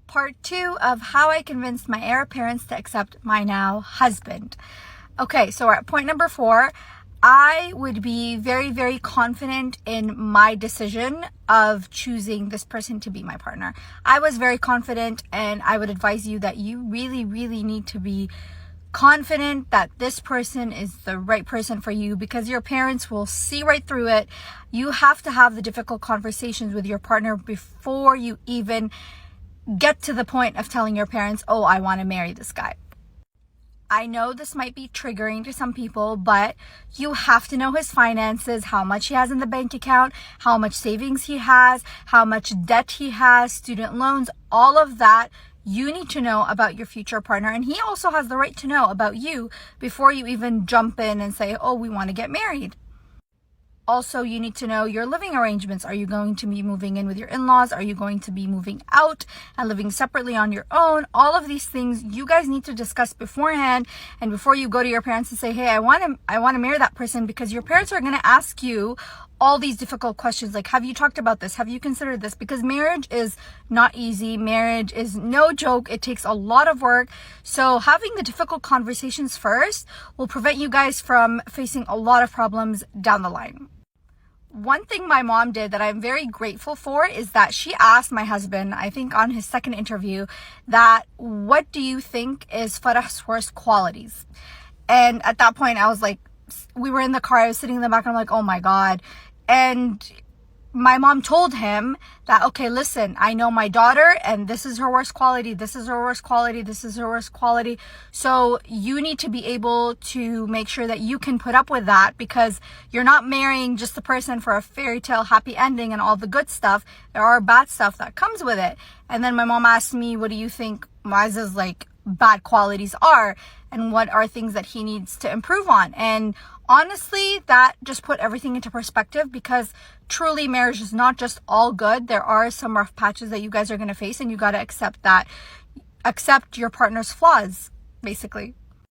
Part 2 of how I convinced my heir parents to accept my now husband. Okay, so we're at point number 4. I would be very, very confident in my decision of choosing this person to be my partner. I was very confident, and I would advise you that you really, really need to be confident that this person is the right person for you, because your parents will see right through it. You have to have the difficult conversations with your partner before you even get to the point of telling your parents, oh, I want to marry this guy. I know this might be triggering to some people, but you have to know his finances, how much he has in the bank account, how much savings he has, how much debt he has, student loans, all of that. You need to know about your future partner, and he also has the right to know about you before you even jump in and say, oh, we want to get married. Also, you need to know your living arrangements. Are you going to be moving in with your in-laws? Are you going to be moving out and living separately on your own? All of these things you guys need to discuss beforehand, and before you go to your parents and say, hey, I want to marry that person, because your parents are going to ask you all these difficult questions like, have you talked about this? Have you considered this? Because marriage is not easy. Marriage is no joke. It takes a lot of work. So having the difficult conversations first will prevent you guys from facing a lot of problems down the line. One thing my mom did that I'm very grateful for is that she asked my husband, I think on his second interview, that what do you think is Farah's worst qualities? And at that point I was like, we were in the car, I was sitting in the back, and I'm like, oh my God. And my mom told him that, okay, listen, I know my daughter, and this is her worst quality, this is her worst quality, this is her worst quality. So you need to be able to make sure that you can put up with that, because you're not marrying just the person for a fairy tale happy ending and all the good stuff. There are bad stuff that comes with it. And then my mom asked me, what do you think Maz's bad qualities are, and what are things that he needs to improve on? And honestly, that just put everything into perspective, because truly marriage is not just all good. There are some rough patches that you guys are going to face, and you got to accept that. Accept your partner's flaws, basically.